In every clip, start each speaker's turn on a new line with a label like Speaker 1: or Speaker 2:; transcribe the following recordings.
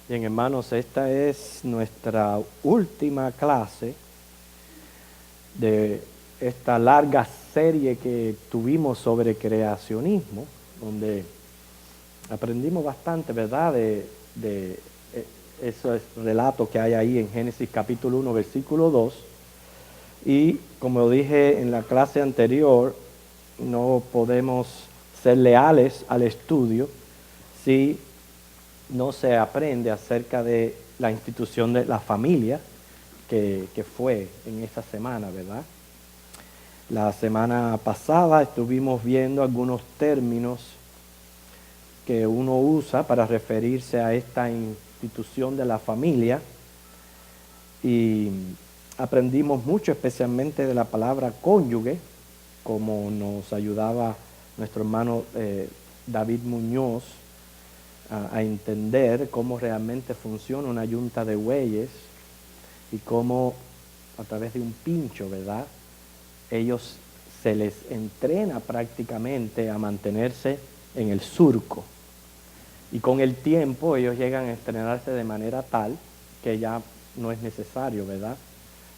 Speaker 1: Bien, hermanos, esta es nuestra última clase de esta larga serie que tuvimos sobre creacionismo, donde aprendimos bastante, ¿verdad?, de esos relatos que hay ahí en Génesis capítulo 1, versículo 2. Y como dije en la clase anterior, no podemos ser leales al estudio si no se aprende acerca de la institución de la familia que fue en esta semana, ¿verdad? La semana pasada estuvimos viendo algunos términos que uno usa para referirse a esta institución de la familia y aprendimos mucho, especialmente de la palabra cónyuge, como nos ayudaba nuestro hermano David Muñoz a entender cómo realmente funciona una yunta de bueyes y cómo a través de un pincho, ¿verdad?, ellos se les entrena prácticamente a mantenerse en el surco. Y con el tiempo ellos llegan a entrenarse de manera tal que ya no es necesario, ¿verdad?,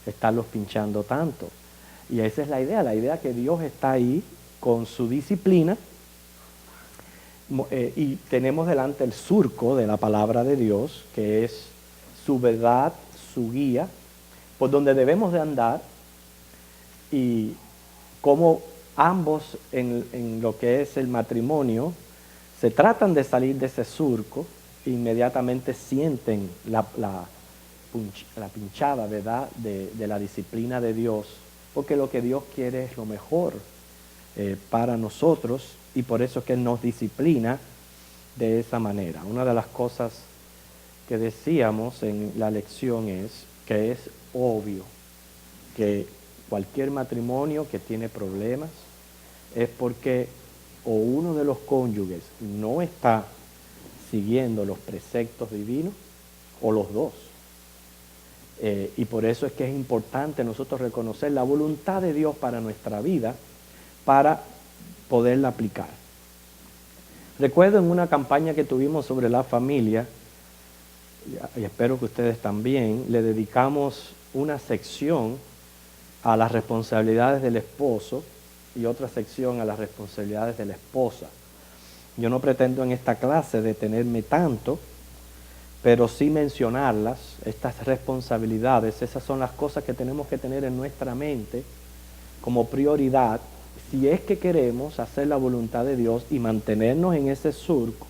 Speaker 1: estarlos pinchando tanto. Y esa es la idea que Dios está ahí con su disciplina y tenemos delante el surco de la palabra de Dios, que es su verdad, su guía, por donde debemos de andar y cómo ambos en lo que es el matrimonio se tratan de salir de ese surco, inmediatamente sienten la pinchada, ¿verdad?, de la disciplina de Dios, porque lo que Dios quiere es lo mejor para nosotros y por eso es que Él nos disciplina de esa manera. Una de las cosas que decíamos en la lección es que es obvio que cualquier matrimonio que tiene problemas es porque o uno de los cónyuges no está siguiendo los preceptos divinos o los dos. Y por eso es que es importante nosotros reconocer la voluntad de Dios para nuestra vida para poderla aplicar. Recuerdo en una campaña que tuvimos sobre la familia, y espero que ustedes también, le dedicamos una sección a las responsabilidades del esposo y otra sección a las responsabilidades de la esposa. Yo no pretendo en esta clase detenerme tanto, pero sí mencionarlas, estas responsabilidades. Esas son las cosas que tenemos que tener en nuestra mente como prioridad si es que queremos hacer la voluntad de Dios y mantenernos en ese surco,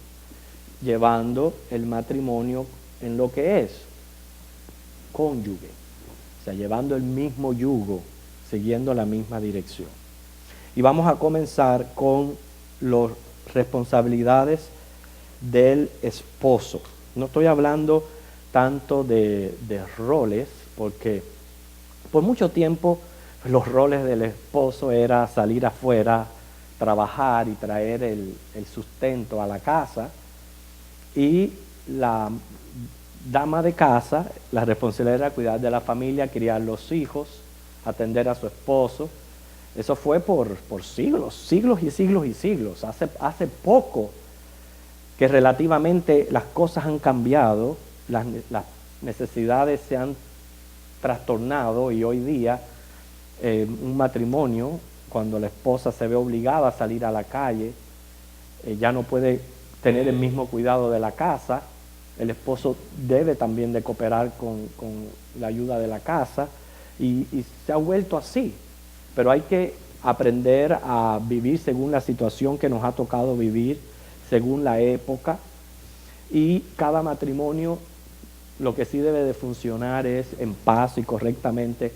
Speaker 1: llevando el matrimonio en lo que es cónyuge, o sea, llevando el mismo yugo, siguiendo la misma dirección. Y vamos a comenzar con las responsabilidades del esposo. No estoy hablando tanto de roles, porque por mucho tiempo los roles del esposo era salir afuera, trabajar y traer el sustento a la casa, y la dama de casa, la responsabilidad era cuidar de la familia, criar los hijos, atender a su esposo. Eso fue por siglos, siglos y siglos y siglos. Hace poco que relativamente las cosas han cambiado, las necesidades se han trastornado y hoy día un matrimonio, cuando la esposa se ve obligada a salir a la calle, ya no puede tener el mismo cuidado de la casa. El esposo debe también de cooperar con la ayuda de la casa y se ha vuelto así. Pero hay que aprender a vivir según la situación que nos ha tocado vivir, según la época. Y cada matrimonio lo que sí debe de funcionar es en paz y correctamente.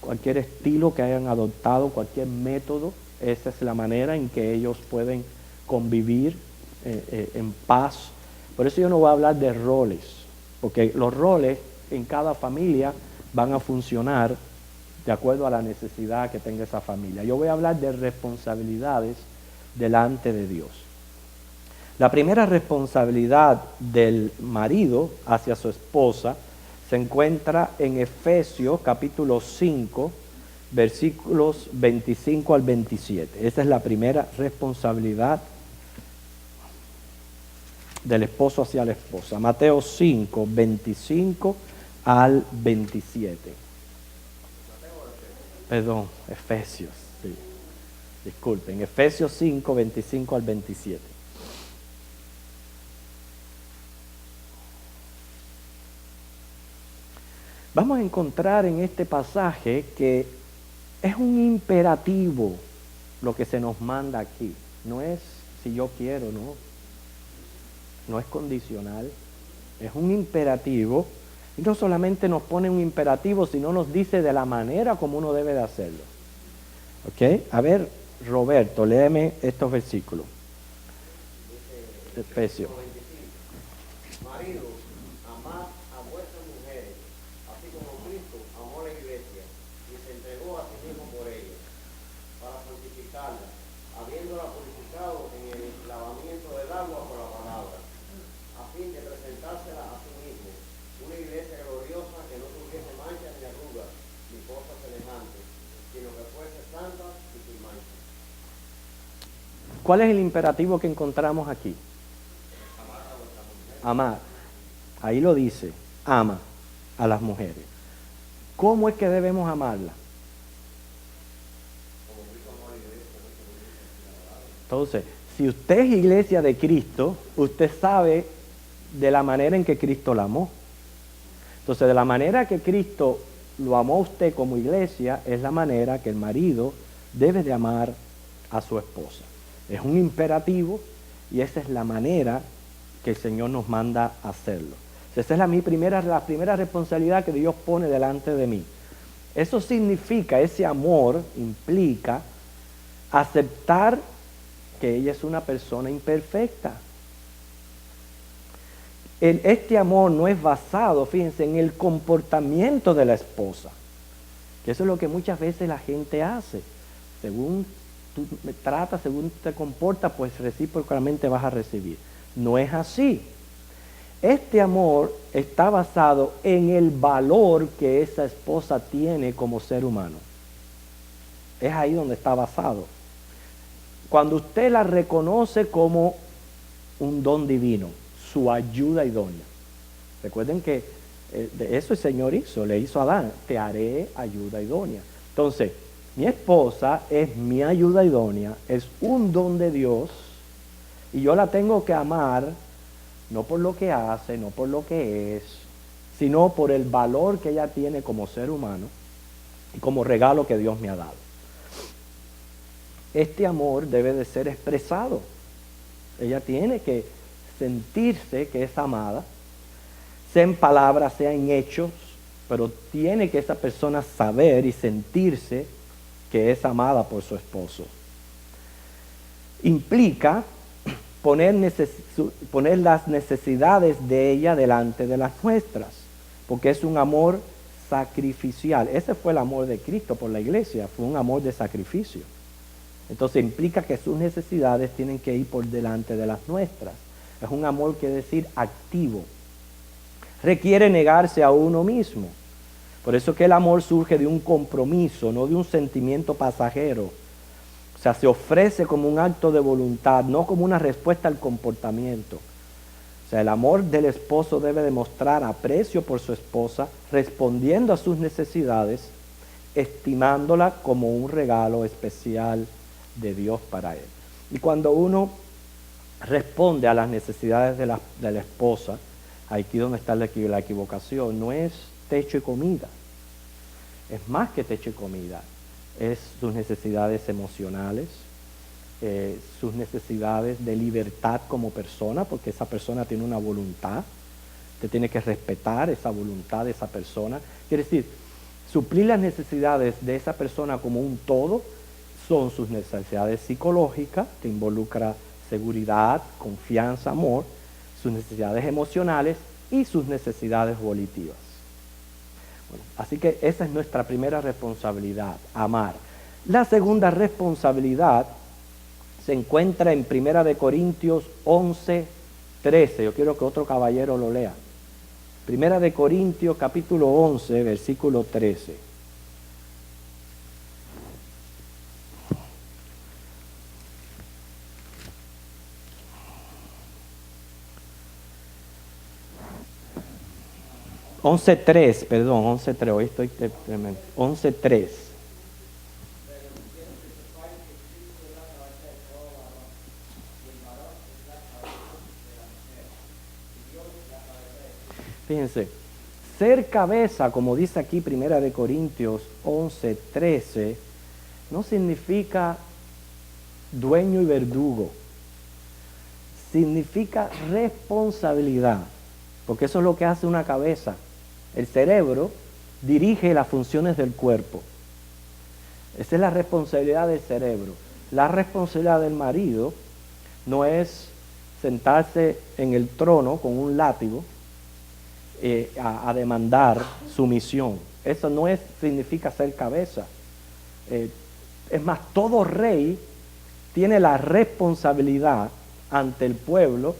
Speaker 1: Cualquier estilo que hayan adoptado, cualquier método, esa es la manera en que ellos pueden convivir en paz. Por eso yo no voy a hablar de roles, porque los roles en cada familia van a funcionar de acuerdo a la necesidad que tenga esa familia. Yo voy a hablar de responsabilidades delante de Dios. La primera responsabilidad del marido hacia su esposa se encuentra en Efesios capítulo 5, versículos 25 al 27. Esa es la primera responsabilidad del esposo hacia la esposa. Mateo 5, 25 al 27. Perdón, Efesios, sí. Disculpen, Efesios 5, 25 al 27. Vamos a encontrar en este pasaje que es un imperativo lo que se nos manda aquí. No es si yo quiero, no. No es condicional. Es un imperativo. Y no solamente nos pone un imperativo, sino nos dice de la manera como uno debe de hacerlo. ¿Ok? A ver, Roberto, léeme estos versículos. Efesios.
Speaker 2: Maridos, amad a vuestras mujeres, así como Cristo amó a la iglesia y se entregó a sí mismo por ella, para santificarla, habiéndola purificado en el lavamiento del agua por la palabra, a fin de presentársela a sí mismo, una iglesia gloriosa que no tuviese mancha ni arruga, ni cosa semejante, sino que fuese santa y sin mancha.
Speaker 1: ¿Cuál es el imperativo que encontramos aquí? Amar. Ahí lo dice, ama a las mujeres. ¿Cómo es que debemos amarla? Entonces, si usted es iglesia de Cristo, usted sabe de la manera en que Cristo la amó. Entonces, de la manera que Cristo lo amó a usted como iglesia, es la manera que el marido debe de amar a su esposa. Es un imperativo y esa es la manera que el Señor nos manda a hacerlo. Esa es la primera responsabilidad que Dios pone delante de mí. Eso significa, ese amor implica aceptar que ella es una persona imperfecta. Este amor no es basado, fíjense, en el comportamiento de la esposa. Que eso es lo que muchas veces la gente hace. Según tú me tratas, según te comportas, pues recíprocamente vas a recibir. No es así. Este amor está basado en el valor que esa esposa tiene como ser humano. Es ahí donde está basado. Cuando usted la reconoce como un don divino, su ayuda idónea. Recuerden que de eso el Señor hizo, le hizo a Adán, te haré ayuda idónea. Entonces, mi esposa es mi ayuda idónea, es un don de Dios, y yo la tengo que amar, no por lo que hace, no por lo que es, sino por el valor que ella tiene como ser humano y como regalo que Dios me ha dado. Este amor debe de ser expresado. Ella tiene que sentirse que es amada, sea en palabras, sea en hechos, pero tiene que esa persona saber y sentirse que es amada por su esposo. Implica poner las necesidades de ella delante de las nuestras, porque es un amor sacrificial. Ese fue el amor de Cristo por la iglesia, fue un amor de sacrificio. Entonces implica que sus necesidades tienen que ir por delante de las nuestras. Es un amor, quiere decir, activo. Requiere negarse a uno mismo. Por eso que el amor surge de un compromiso, no de un sentimiento pasajero. O sea, se ofrece como un acto de voluntad, no como una respuesta al comportamiento. O sea, el amor del esposo debe demostrar aprecio por su esposa, respondiendo a sus necesidades, estimándola como un regalo especial de Dios para él. Y cuando uno responde a las necesidades de la esposa, aquí donde está la equivocación, no es techo y comida, es más que techo y comida, es sus necesidades emocionales, sus necesidades de libertad como persona, porque esa persona tiene una voluntad, usted tiene que respetar esa voluntad de esa persona. Quiere decir, suplir las necesidades de esa persona como un todo son sus necesidades psicológicas, que involucra seguridad, confianza, amor, sus necesidades emocionales y sus necesidades volitivas. Bueno, así que esa es nuestra primera responsabilidad, amar. La segunda responsabilidad se encuentra en 1 Corintios 11, 13. Yo quiero que otro caballero lo lea. 1 Corintios capítulo 11, versículo 13. 11:3, perdón, 11:3, hoy estoy tremendo. 11:3. Fíjense, ser cabeza, como dice aquí Primera de Corintios 11:13, no significa dueño y verdugo. Significa responsabilidad, porque eso es lo que hace una cabeza. El cerebro dirige las funciones del cuerpo. Esa es la responsabilidad del cerebro. La responsabilidad del marido no es sentarse en el trono con un látigo a demandar sumisión. Eso no significa ser cabeza. Es más, todo rey tiene la responsabilidad ante el pueblo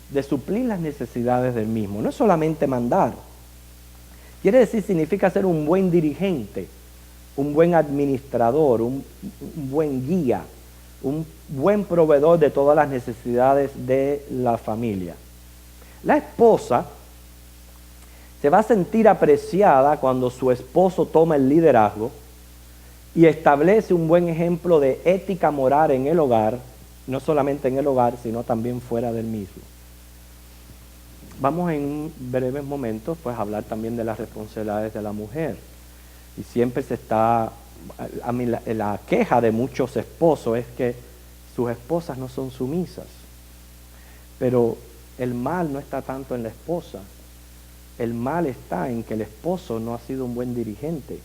Speaker 1: de suplir las necesidades del mismo. No es solamente mandar. Quiere decir, significa ser un buen dirigente, un buen administrador, un buen guía, un buen proveedor de todas las necesidades de la familia. La esposa se va a sentir apreciada cuando su esposo toma el liderazgo y establece un buen ejemplo de ética moral en el hogar, no solamente en el hogar, sino también fuera del mismo. Vamos en breves momentos pues a hablar también de las responsabilidades de la mujer. Y siempre se está, a mí la queja de muchos esposos es que sus esposas no son sumisas. Pero el mal no está tanto en la esposa. El mal está en que el esposo no ha sido un buen dirigente,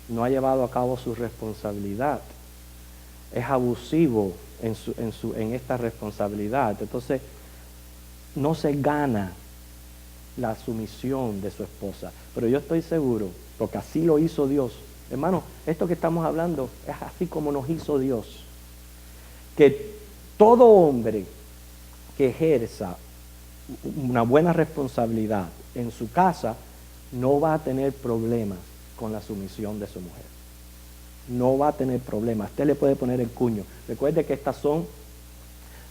Speaker 1: no ha llevado a cabo su responsabilidad, es abusivo en esta responsabilidad. Entonces, no se gana la sumisión de su esposa. Pero yo estoy seguro, porque así lo hizo Dios. Hermano, esto que estamos hablando es así como nos hizo Dios. Que todo hombre que ejerza una buena responsabilidad en su casa no va a tener problemas con la sumisión de su mujer. No va a tener problemas. Usted le puede poner el cuño. Recuerde que estos son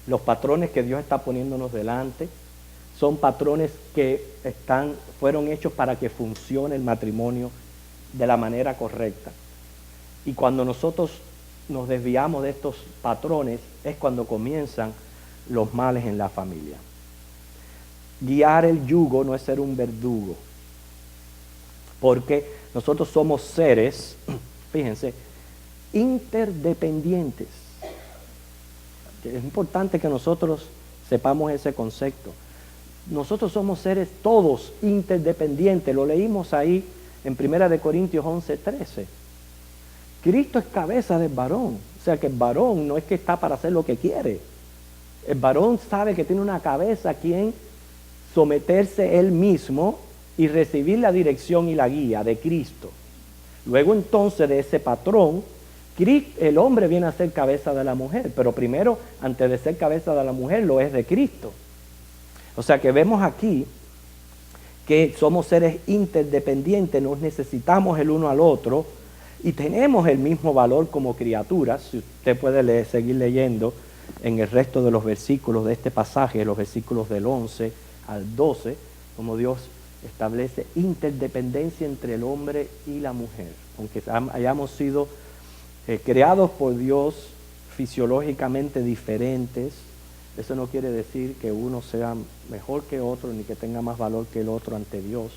Speaker 1: los patrones que Dios está poniéndonos delante. Son patrones que fueron hechos para que funcione el matrimonio de la manera correcta. Y cuando nosotros nos desviamos de estos patrones es cuando comienzan los males en la familia. Guiar el yugo no es ser un verdugo, porque nosotros somos seres, fíjense, interdependientes. Es importante que nosotros sepamos ese concepto. Nosotros somos seres todos interdependientes. Lo leímos ahí en 1 Corintios 11:13. Cristo es cabeza del varón. O sea que el varón no es que está para hacer lo que quiere. El varón sabe que tiene una cabeza a quien someterse él mismo y recibir la dirección y la guía de Cristo. Luego entonces de ese patrón, el hombre viene a ser cabeza de la mujer, pero primero, antes de ser cabeza de la mujer, lo es de Cristo. O sea que vemos aquí que somos seres interdependientes, nos necesitamos el uno al otro y tenemos el mismo valor como criaturas. Si usted puede seguir leyendo en el resto de los versículos de este pasaje, los versículos del 11 al 12, como Dios establece interdependencia entre el hombre y la mujer. Aunque hayamos sido creados por Dios fisiológicamente diferentes, eso no quiere decir que uno sea mejor que otro ni que tenga más valor que el otro ante Dios.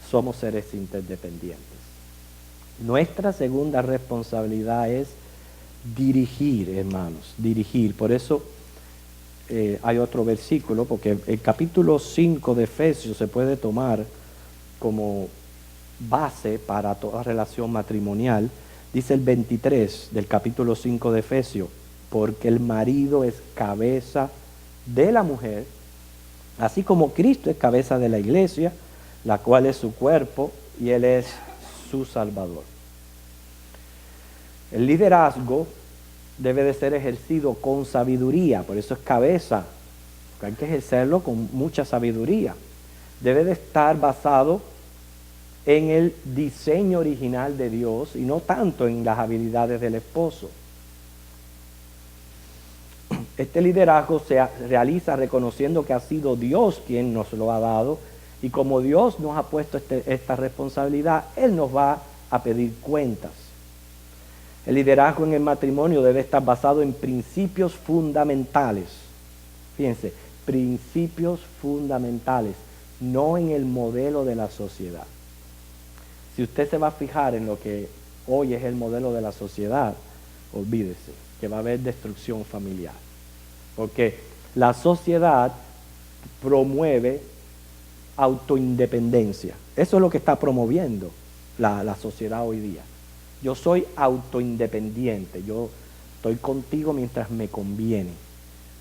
Speaker 1: Somos seres interdependientes. Nuestra segunda responsabilidad es dirigir, hermanos, dirigir. Por eso hay otro versículo, porque el capítulo 5 de Efesios se puede tomar como base para toda relación matrimonial. Dice el 23 del capítulo 5 de Efesios: porque el marido es cabeza de la mujer, así como Cristo es cabeza de la iglesia, la cual es su cuerpo y Él es su Salvador. El liderazgo debe de ser ejercido con sabiduría, por eso es cabeza, porque hay que ejercerlo con mucha sabiduría. Debe de estar basado en el diseño original de Dios y no tanto en las habilidades del esposo. Este liderazgo se realiza reconociendo que ha sido Dios quien nos lo ha dado Y como Dios nos ha puesto esta responsabilidad, Él nos va a pedir cuentas. El liderazgo en el matrimonio debe estar basado en principios fundamentales. Fíjense, principios fundamentales, no en el modelo de la sociedad. Si usted se va a fijar en lo que hoy es el modelo de la sociedad, olvídese que va a haber destrucción familiar. Porque la sociedad promueve autoindependencia. Eso es lo que está promoviendo la sociedad hoy día. Yo soy autoindependiente, yo estoy contigo mientras me conviene,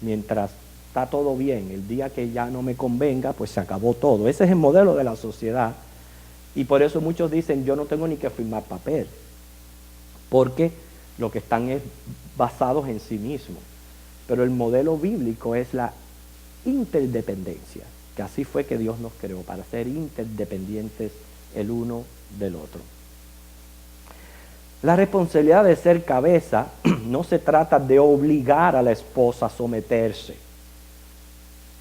Speaker 1: mientras está todo bien. El día que ya no me convenga, pues se acabó todo. Ese es el modelo de la sociedad. Y por eso muchos dicen, yo no tengo ni que firmar papel, porque lo que están es basados en sí mismos. Pero el modelo bíblico es la interdependencia, que así fue que Dios nos creó, para ser interdependientes el uno del otro. La responsabilidad de ser cabeza no se trata de obligar a la esposa a someterse,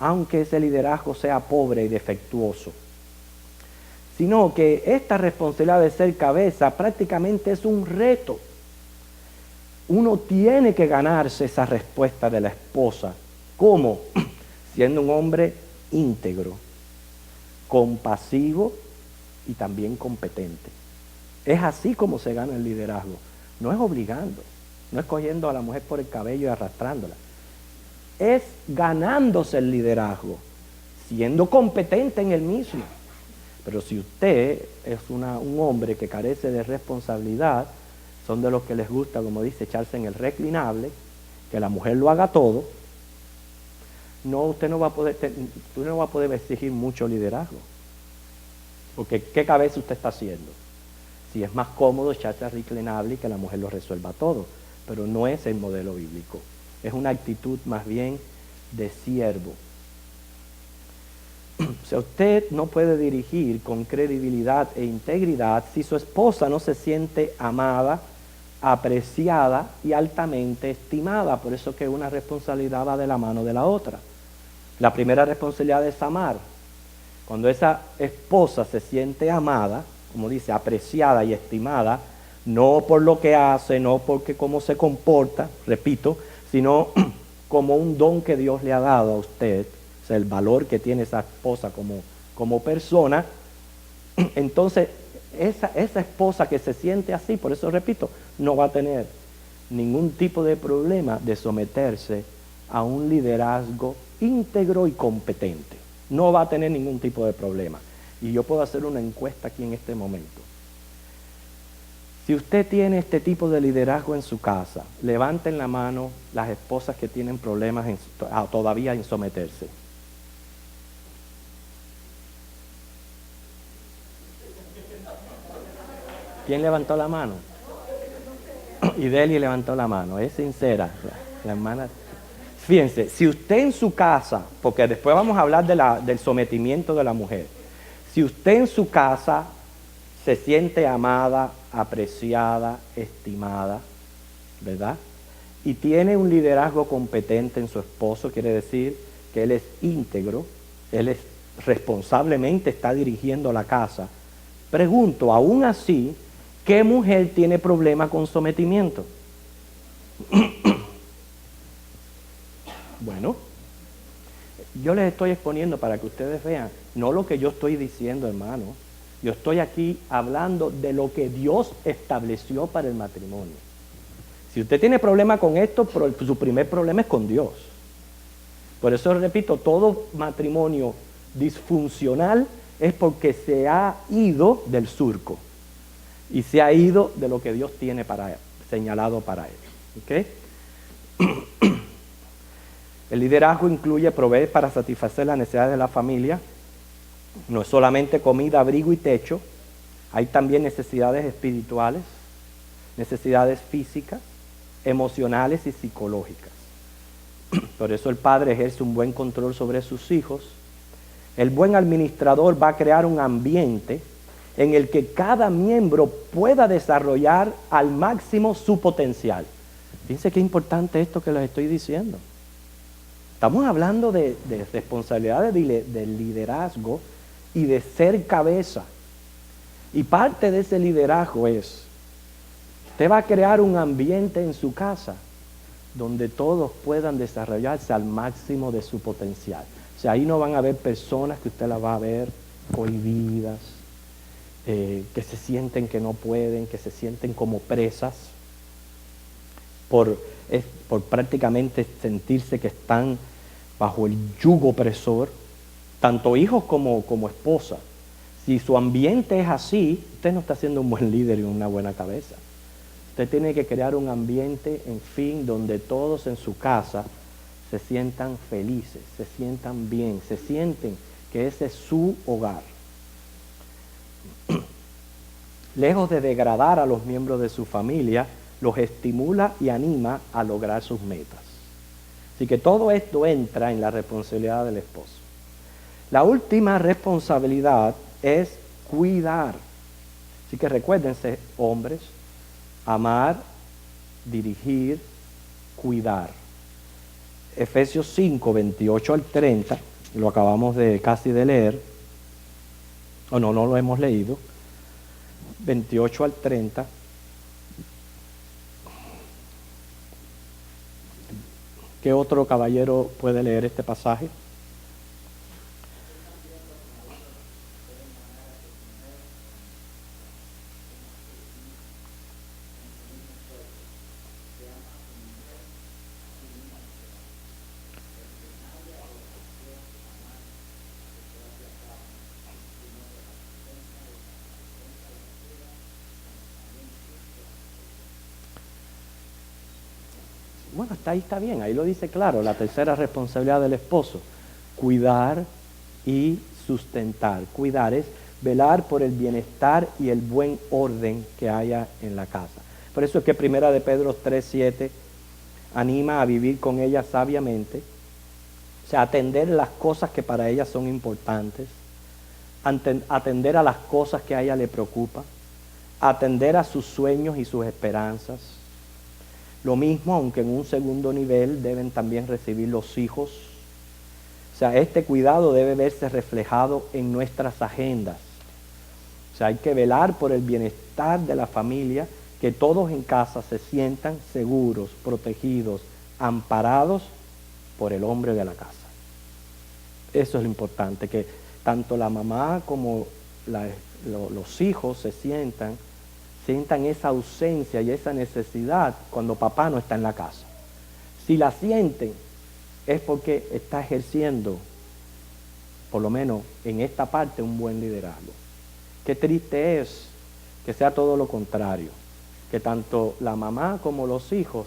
Speaker 1: aunque ese liderazgo sea pobre y defectuoso, sino que esta responsabilidad de ser cabeza prácticamente es un reto. Uno tiene que ganarse esa respuesta de la esposa. ¿Cómo? Siendo un hombre íntegro, compasivo y también competente. Es así como se gana el liderazgo. No es obligando, no es cogiendo a la mujer por el cabello y arrastrándola. Es ganándose el liderazgo, siendo competente en el mismo. Pero si usted es un hombre que carece de responsabilidad, son de los que les gusta, como dice, echarse en el reclinable, que la mujer lo haga todo, usted no va a poder exigir mucho liderazgo. Porque ¿qué cabeza usted está haciendo? Si es más cómodo echarse al reclinable y que la mujer lo resuelva todo. Pero no es el modelo bíblico. Es una actitud más bien de siervo. O sea, usted no puede dirigir con credibilidad e integridad si su esposa no se siente amada, apreciada y altamente estimada. Por eso que una responsabilidad va de la mano de la otra. La primera responsabilidad es amar. Cuando esa esposa se siente amada, como dice, apreciada y estimada, no por lo que hace, no porque cómo se comporta, repito, sino como un don que Dios le ha dado a usted, o sea, el valor que tiene esa esposa como persona. Entonces, esa esposa que se siente así, por eso repito, no va a tener ningún tipo de problema de someterse a un liderazgo íntegro y competente. No va a tener ningún tipo de problema. Y yo puedo hacer una encuesta aquí en este momento. Si usted tiene este tipo de liderazgo en su casa, levanten la mano las esposas que tienen problemas todavía en someterse. ¿Quién levantó la mano? Y Deli levantó la mano. Es sincera, la hermana. Fíjense, si usted en su casa, porque después vamos a hablar del sometimiento de la mujer, si usted en su casa se siente amada, apreciada, estimada, ¿verdad? Y tiene un liderazgo competente en su esposo, quiere decir que él es íntegro, él responsablemente está dirigiendo la casa. Pregunto, aún así, ¿qué mujer tiene problema con sometimiento? Bueno, yo les estoy exponiendo para que ustedes vean, no lo que yo estoy diciendo, hermano. Yo estoy aquí hablando de lo que Dios estableció para el matrimonio. Si usted tiene problema con esto, su primer problema es con Dios. Por eso repito, todo matrimonio disfuncional es porque se ha ido del surco y se ha ido de lo que Dios tiene señalado para él. ¿Okay? El liderazgo incluye proveer para satisfacer las necesidades de la familia. No es solamente comida, abrigo y techo. Hay también necesidades espirituales, necesidades físicas, emocionales y psicológicas. Por eso el padre ejerce un buen control sobre sus hijos. El buen administrador va a crear un ambiente en el que cada miembro pueda desarrollar al máximo su potencial. Fíjense qué importante esto que les estoy diciendo. Estamos hablando de responsabilidades del liderazgo y de ser cabeza. Y parte de ese liderazgo es, usted va a crear un ambiente en su casa donde todos puedan desarrollarse al máximo de su potencial. O sea, ahí no van a haber personas que usted las va a ver cohibidas, que se sienten que no pueden, que se sienten como presas, por prácticamente sentirse que están bajo el yugo opresor, tanto hijos como esposa. Si su ambiente es así, usted no está siendo un buen líder y una buena cabeza. Usted tiene que crear un ambiente, en fin, donde todos en su casa se sientan felices, se sientan bien, se sienten que ese es su hogar. Lejos de degradar a los miembros de su familia, los estimula y anima a lograr sus metas. Así que todo esto entra en la responsabilidad del esposo. La última responsabilidad es cuidar. Así que recuérdense, hombres, amar, dirigir, cuidar. Efesios 5, 28 al 30, lo acabamos de casi de leer, o no lo hemos leído, 28 al 30. ¿Qué otro caballero puede leer este pasaje? Bueno, hasta ahí está bien, ahí lo dice claro, la tercera responsabilidad del esposo, cuidar y sustentar. Cuidar es velar por el bienestar y el buen orden que haya en la casa. Por eso es que Primera de Pedro 3:7 anima a vivir con ella sabiamente, o sea, atender las cosas que para ella son importantes, atender a las cosas que a ella le preocupan, atender a sus sueños y sus esperanzas. Lo mismo, aunque en un segundo nivel, deben también recibir los hijos. O sea, este cuidado debe verse reflejado en nuestras agendas. O sea, hay que velar por el bienestar de la familia, que todos en casa se sientan seguros, protegidos, amparados por el hombre de la casa. Eso es lo importante, que tanto la mamá como los hijos se sientan esa ausencia y esa necesidad cuando papá no está en la casa. Si la sienten, es porque está ejerciendo, por lo menos en esta parte, un buen liderazgo. Qué triste es que sea todo lo contrario, que tanto la mamá como los hijos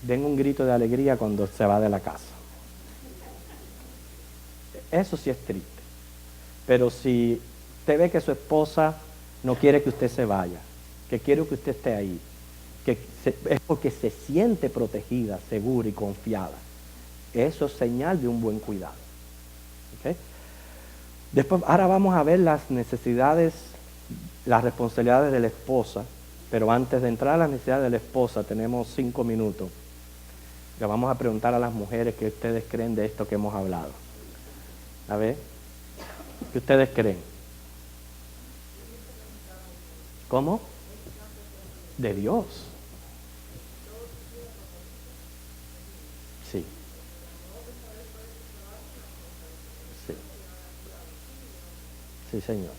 Speaker 1: den un grito de alegría cuando se va de la casa. Eso sí es triste. Pero si usted ve que su esposa no quiere que usted se vaya, que quiere que usted esté ahí, es porque se siente protegida, segura y confiada. Eso es señal de un buen cuidado. ¿Okay? Después, ahora vamos a ver las necesidades, las responsabilidades de la esposa, pero antes de entrar a las necesidades de la esposa, tenemos 5 minutos. Le vamos a preguntar a las mujeres qué ustedes creen de esto que hemos hablado. A ver, ¿qué ustedes creen? ¿Cómo? De Dios. Sí. Sí. Sí, Señor.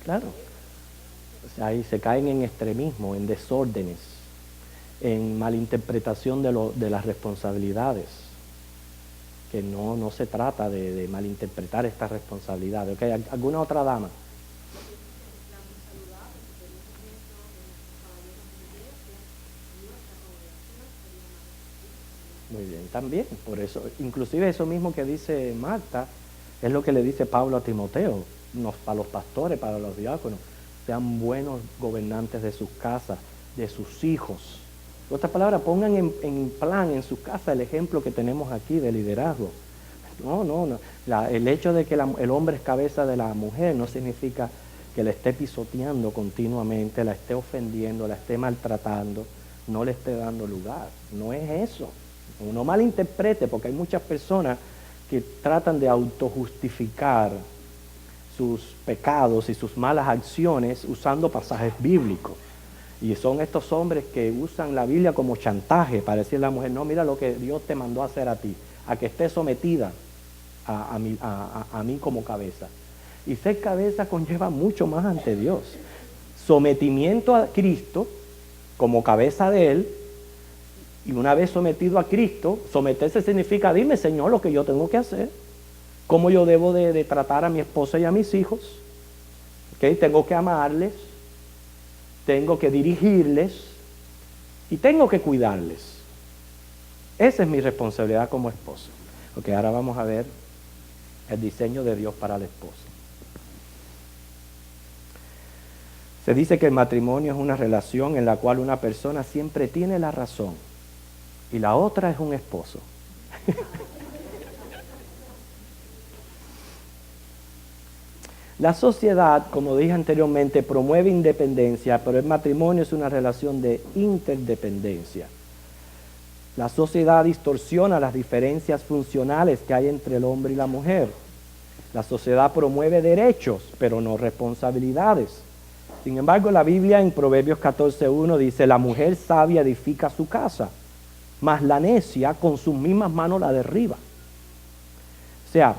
Speaker 1: Claro. O sea, ahí se caen en extremismo, en desórdenes, en malinterpretación de las responsabilidades. Que no se trata de malinterpretar estas responsabilidades. ¿Okay? ¿Alguna otra dama? Muy bien, también, por eso, inclusive eso mismo que dice Marta, es lo que le dice Pablo a Timoteo, para los pastores, para los diáconos, sean buenos gobernantes de sus casas, de sus hijos. En otras palabras, pongan en plan en su casa el ejemplo que tenemos aquí de liderazgo. No. El hecho de que el hombre es cabeza de la mujer no significa que la esté pisoteando continuamente, la esté ofendiendo, la esté maltratando, no le esté dando lugar. No es eso. No malinterprete, porque hay muchas personas que tratan de autojustificar sus pecados y sus malas acciones usando pasajes bíblicos. Y son estos hombres que usan la Biblia como chantaje para decirle a la mujer, no, mira lo que Dios te mandó a hacer a ti, a que estés sometida a mí como cabeza. Y ser cabeza conlleva mucho más ante Dios. Sometimiento a Cristo como cabeza de Él, y una vez sometido a Cristo, someterse significa, dime Señor lo que yo tengo que hacer, cómo yo debo de tratar a mi esposa y a mis hijos, ¿okay? Tengo que amarles, tengo que dirigirles y tengo que cuidarles. Esa es mi responsabilidad como esposo. Ok, ahora vamos a ver el diseño de Dios para la esposa. Se dice que el matrimonio es una relación en la cual una persona siempre tiene la razón y la otra es un esposo. La sociedad, como dije anteriormente, promueve independencia, pero el matrimonio es una relación de interdependencia. La sociedad distorsiona las diferencias funcionales que hay entre el hombre y la mujer. La sociedad promueve derechos, pero no responsabilidades. Sin embargo, la Biblia en Proverbios 14:1 dice, la mujer sabia edifica su casa, mas la necia con sus mismas manos la derriba. O sea,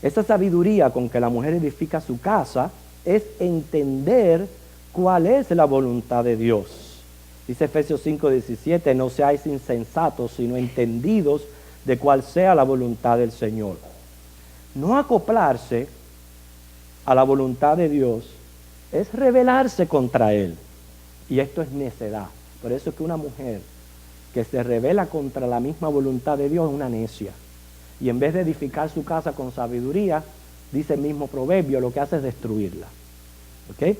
Speaker 1: esa sabiduría con que la mujer edifica su casa es entender cuál es la voluntad de Dios. Dice Efesios 5:17, no seáis insensatos, sino entendidos de cuál sea la voluntad del Señor. No acoplarse a la voluntad de Dios es rebelarse contra Él. Y esto es necedad. Por eso es que una mujer que se rebela contra la misma voluntad de Dios es una necia. Y en vez de edificar su casa con sabiduría, dice el mismo proverbio, lo que hace es destruirla. ¿Ok?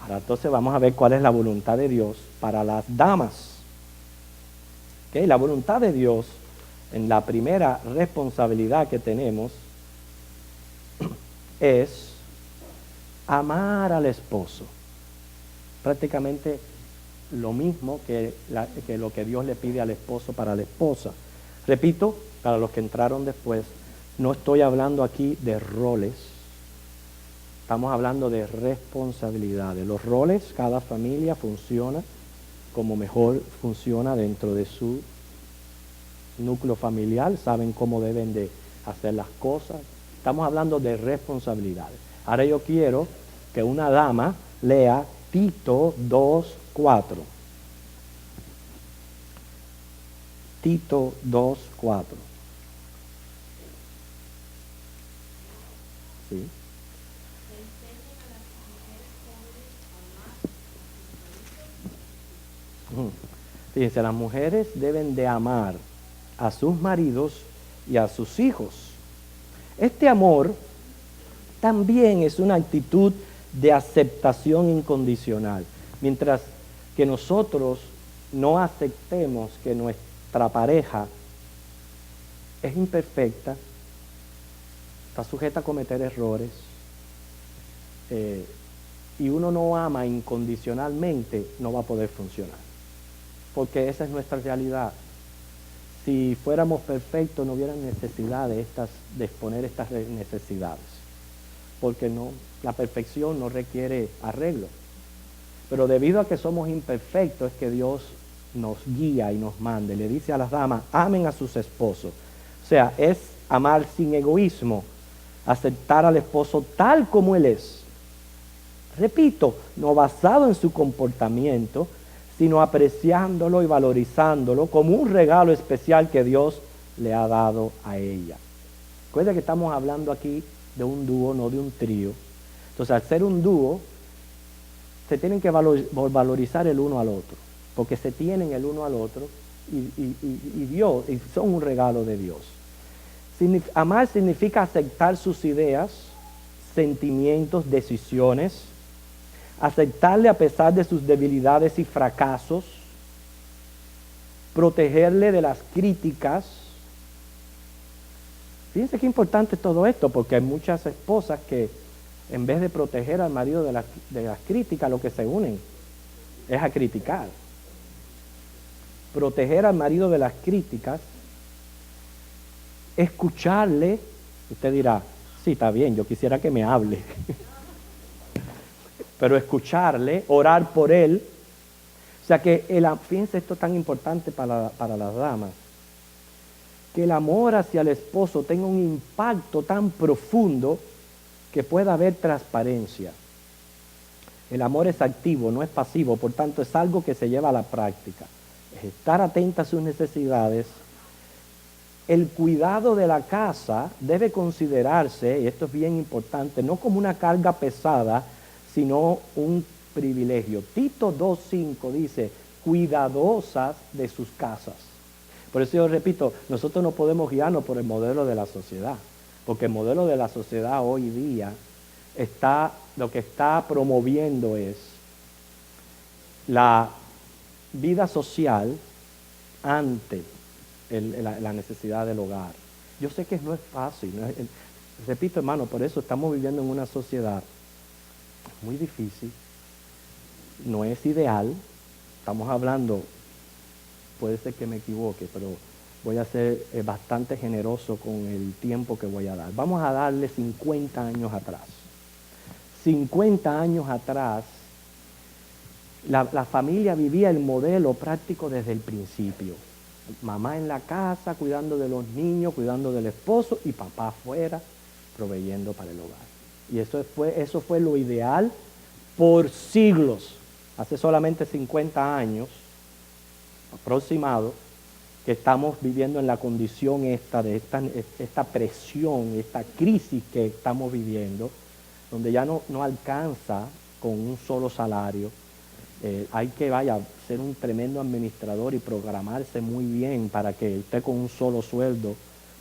Speaker 1: Ahora entonces vamos a ver cuál es la voluntad de Dios para las damas. ¿Ok? La voluntad de Dios, en la primera responsabilidad que tenemos, es amar al esposo. Prácticamente lo mismo que lo que Dios le pide al esposo para la esposa. Repito, para los que entraron después, no estoy hablando aquí de roles, estamos hablando de responsabilidades. Los roles, cada familia funciona como mejor funciona dentro de su núcleo familiar, saben cómo deben de hacer las cosas. Estamos hablando de responsabilidades. Ahora yo quiero que una dama lea Tito 2:4. Tito 2:4. ¿Sí? Fíjense, las mujeres deben de amar a sus maridos y a sus hijos. Este amor también es una actitud de aceptación incondicional. Mientras que nosotros no aceptemos que nuestra pareja es imperfecta, está sujeta a cometer errores, y uno no ama incondicionalmente, no va a poder funcionar. Porque esa es nuestra realidad. Si fuéramos perfectos, no hubiera necesidad de exponer estas necesidades. Porque no, la perfección no requiere arreglo. Pero debido a que somos imperfectos, es que Dios nos guía y nos manda. Le dice a las damas, amen a sus esposos. O sea, es amar sin egoísmo, aceptar al esposo tal como él es. Repito, no basado en su comportamiento, sino apreciándolo y valorizándolo como un regalo especial que Dios le ha dado a ella. Recuerda que estamos hablando aquí de un dúo, no de un trío. Entonces, al ser un dúo, se tienen que valorizar el uno al otro, porque se tienen el uno al otro y Dios, y son un regalo de Dios. Amar significa aceptar sus ideas, sentimientos, decisiones, aceptarle a pesar de sus debilidades y fracasos, protegerle de las críticas. Fíjense qué importante es todo esto, porque hay muchas esposas que en vez de proteger al marido de las críticas, lo que se unen es a criticar. Proteger al marido de las críticas, escucharle. Usted dirá, sí, está bien, yo quisiera que me hable. Pero escucharle, orar por él. O sea que, fíjense, esto es tan importante para las damas, que el amor hacia el esposo tenga un impacto tan profundo que pueda haber transparencia. El amor es activo, no es pasivo, por tanto es algo que se lleva a la práctica. Es estar atenta a sus necesidades. El cuidado de la casa debe considerarse, y esto es bien importante, no como una carga pesada, sino un privilegio. Tito 2:5 dice, cuidadosas de sus casas. Por eso yo repito, nosotros no podemos guiarnos por el modelo de la sociedad, porque el modelo de la sociedad hoy día lo que está promoviendo es la vida social ante la necesidad del hogar. Yo sé que no es fácil, repito, hermano, por eso estamos viviendo en una sociedad muy difícil, no es ideal, estamos hablando, puede ser que me equivoque, pero voy a ser bastante generoso con el tiempo que voy a dar. Vamos a darle 50 años atrás. 50 años atrás, la familia vivía el modelo práctico desde el principio. Mamá en la casa, cuidando de los niños, cuidando del esposo, y papá afuera, proveyendo para el hogar. Y eso fue lo ideal por siglos. Hace solamente 50 años, aproximado, que estamos viviendo en la condición de esta presión, esta crisis que estamos viviendo, donde ya no alcanza con un solo salario. Hay que ser un tremendo administrador y programarse muy bien para que usted con un solo sueldo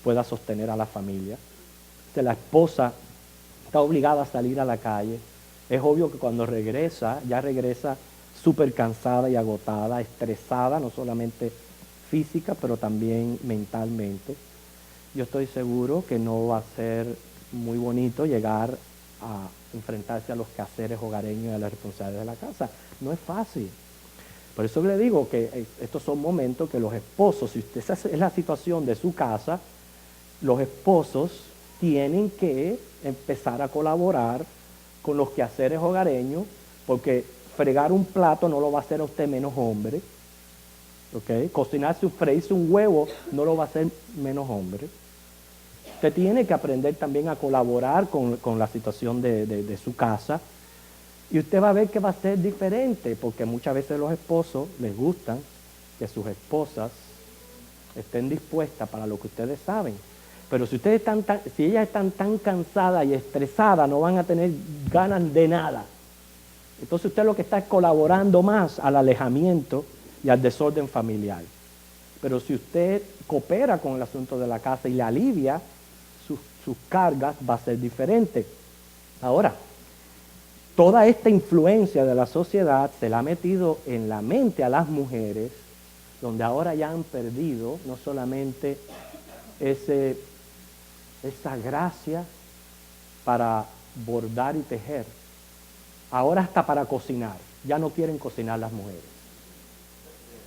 Speaker 1: pueda sostener a la familia. La esposa está obligada a salir a la calle. Es obvio que cuando ya regresa súper cansada y agotada, estresada, no solamente física, pero también mentalmente. Yo estoy seguro que no va a ser muy bonito llegar a enfrentarse a los quehaceres hogareños y a las responsabilidades de la casa. No es fácil. Por eso le digo que estos son momentos que los esposos, si esa es la situación de su casa, los esposos tienen que empezar a colaborar con los quehaceres hogareños, porque fregar un plato no lo va a hacer a usted menos hombre. ¿Okay? Freírse un huevo no lo va a hacer menos hombre. Usted tiene que aprender también a colaborar con la situación de su casa, y usted va a ver que va a ser diferente, porque muchas veces los esposos les gustan que sus esposas estén dispuestas para lo que ustedes saben. Pero si ellas están tan cansadas y estresadas, no van a tener ganas de nada. Entonces usted lo que está es colaborando más al alejamiento y al desorden familiar. Pero si usted coopera con el asunto de la casa y le alivia sus cargas, va a ser diferente. Ahora, toda esta influencia de la sociedad se la ha metido en la mente a las mujeres, donde ahora ya han perdido no solamente esa gracia para bordar y tejer, ahora hasta para cocinar. Ya no quieren cocinar las mujeres.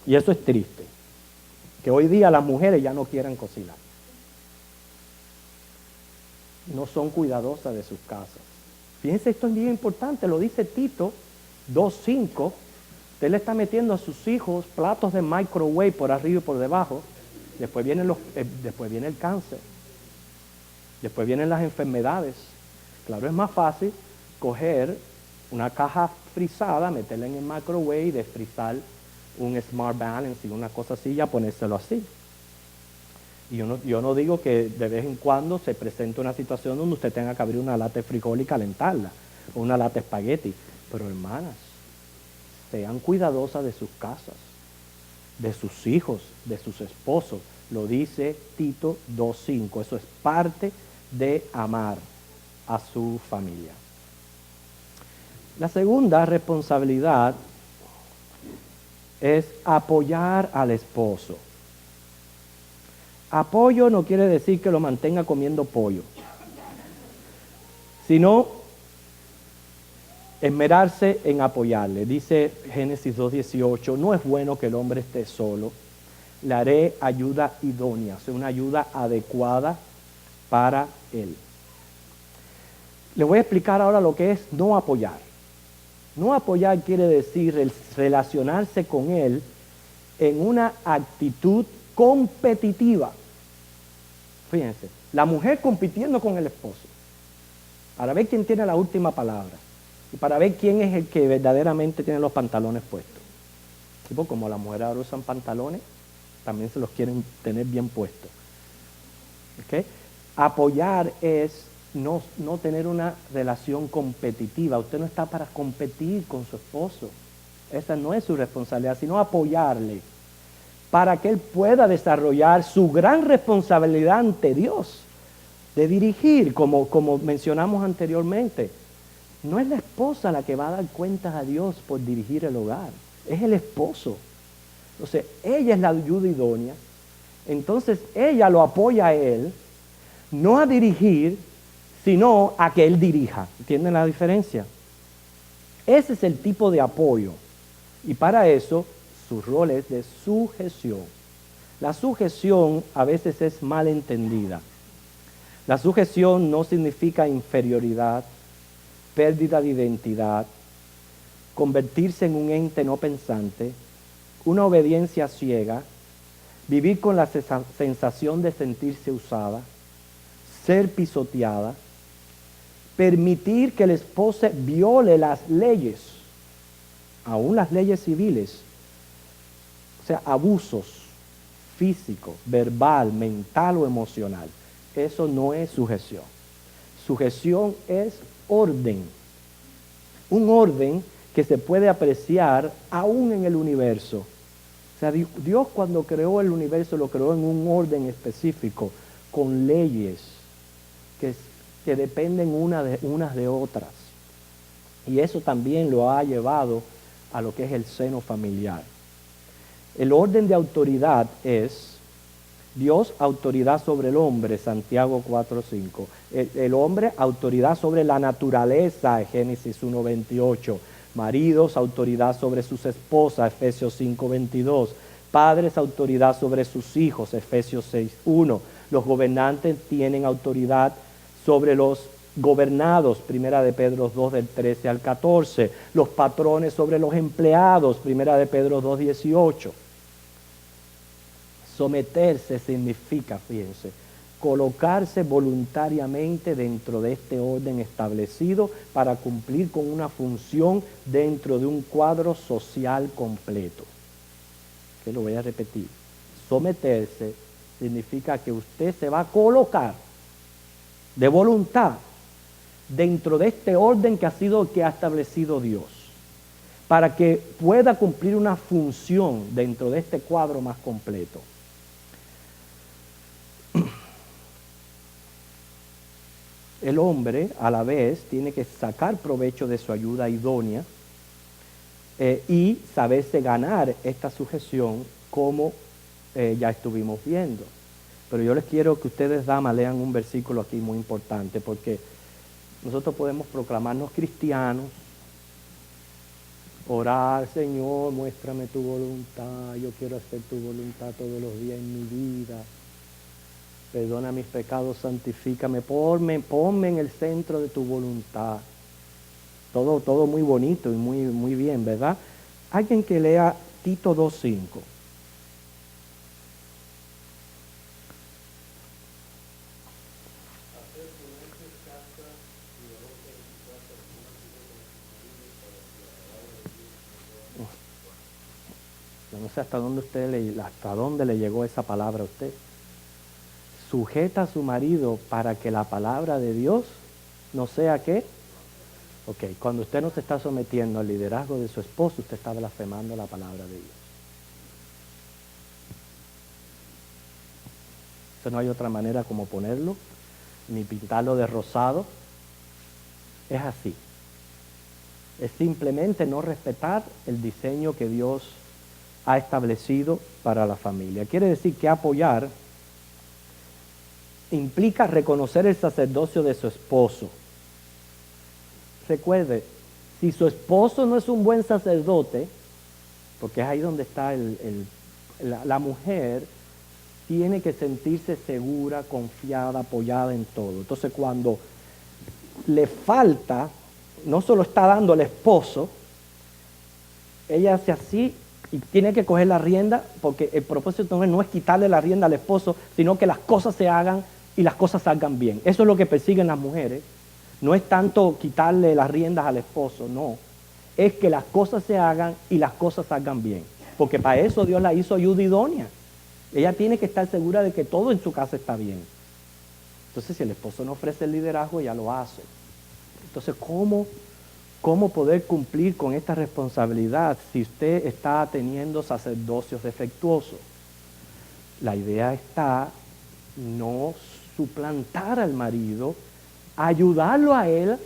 Speaker 1: Y eso es triste, que hoy día las mujeres ya no quieren cocinar. No son cuidadosas de sus casas. Fíjense, esto es bien importante, lo dice Tito 2:5. Usted le está metiendo a sus hijos platos de microwave por arriba y por debajo. Después viene el cáncer. Después vienen las enfermedades. Claro, es más fácil coger una caja frisada, meterla en el microwave y desfrizar un Smart Balance y una cosa así, ya ponérselo así. Y yo no digo que de vez en cuando se presente una situación donde usted tenga que abrir una lata de frijol y calentarla, o una lata de espagueti. Pero hermanas, sean cuidadosas de sus casas, de sus hijos, de sus esposos. Lo dice Tito 2:5. Eso es parte de amar a su familia. La segunda responsabilidad es apoyar al esposo. Apoyo no quiere decir que lo mantenga comiendo pollo, sino esmerarse en apoyarle. Dice Génesis 2:18, no es bueno que el hombre esté solo, le haré ayuda idónea, o sea, una ayuda adecuada para él. Le voy a explicar ahora lo que es no apoyar. No apoyar quiere decir relacionarse con él en una actitud competitiva. Fíjense, la mujer compitiendo con el esposo para ver quién tiene la última palabra y para ver quién es el que verdaderamente tiene los pantalones puestos. Tipo, como las mujeres ahora usan pantalones, también se los quieren tener bien puestos. ¿Okay? Apoyar es no tener una relación competitiva. Usted no está para competir con su esposo. Esa no es su responsabilidad, sino apoyarle para que él pueda desarrollar su gran responsabilidad ante Dios de dirigir, como mencionamos anteriormente. No es la esposa la que va a dar cuentas a Dios por dirigir el hogar, es el esposo. Entonces, ella es la ayuda idónea, entonces ella lo apoya a él, no a dirigir, sino a que él dirija. ¿Entienden la diferencia? Ese es el tipo de apoyo. Y para eso, su rol es de sujeción. La sujeción a veces es mal entendida. La sujeción no significa inferioridad, pérdida de identidad, convertirse en un ente no pensante, una obediencia ciega, vivir con la sensación de sentirse usada, ser pisoteada, permitir que el esposo viole las leyes, aún las leyes civiles, o sea, abusos físicos, verbal, mental o emocional. Eso no es sujeción. Sujeción es orden. Un orden que se puede apreciar aún en el universo. O sea, Dios cuando creó el universo lo creó en un orden específico, con leyes que dependen unas de otras. Y eso también lo ha llevado a lo que es el seno familiar. El orden de autoridad es Dios, autoridad sobre el hombre, Santiago 4:5. El hombre, autoridad sobre la naturaleza, Génesis 1:28. Maridos, autoridad sobre sus esposas, Efesios 5:22. Padres, autoridad sobre sus hijos, Efesios 6:1. Los gobernantes tienen autoridad sobre los gobernados, Primera de Pedro 2 del 13 al 14. Los patrones sobre los empleados, Primera de Pedro 2:18. Someterse significa, fíjense, colocarse voluntariamente dentro de este orden establecido para cumplir con una función dentro de un cuadro social completo. Que lo voy a repetir. Someterse significa que usted se va a colocar de voluntad dentro de este orden que ha establecido Dios, para que pueda cumplir una función dentro de este cuadro más completo. El hombre, a la vez, tiene que sacar provecho de su ayuda idónea y saberse ganar esta sujeción como ya estuvimos viendo. Pero yo les quiero que ustedes, damas, lean un versículo aquí muy importante, porque nosotros podemos proclamarnos cristianos, orar, Señor, muéstrame tu voluntad, yo quiero hacer tu voluntad todos los días en mi vida. Perdona mis pecados, santifícame, ponme en el centro de tu voluntad. Todo muy bonito y muy bien, ¿verdad? Alguien que lea Tito 2:5. Yo no sé hasta dónde le llegó esa palabra a usted. Sujeta a su marido para que la palabra de Dios no sea ¿qué? Ok, cuando usted no se está sometiendo al liderazgo de su esposo, usted está blasfemando la palabra de Dios. Eso no hay otra manera como ponerlo, ni pintarlo de rosado. Es así. Es simplemente no respetar el diseño que Dios ha establecido para la familia. Quiere decir que apoyar implica reconocer el sacerdocio de su esposo. Recuerde, Si su esposo no es un buen sacerdote, porque es ahí donde está la mujer, tiene que sentirse segura, confiada, apoyada en todo. Entonces cuando le falta, no solo está dando al esposo, ella hace así y tiene que coger la rienda, porque el propósito no es quitarle la rienda al esposo, sino que las cosas se hagan y las cosas salgan bien. Eso es lo que persiguen las mujeres. No es tanto quitarle las riendas al esposo, no. Es que las cosas se hagan y las cosas salgan bien. Porque para eso Dios la hizo ayuda idónea. Ella tiene que estar segura de que todo en su casa está bien. Entonces, si el esposo no ofrece el liderazgo, ella lo hace. Entonces, ¿cómo poder cumplir con esta responsabilidad si usted está teniendo sacerdocios defectuosos? La idea está no suplantar al marido, ayudarlo a él.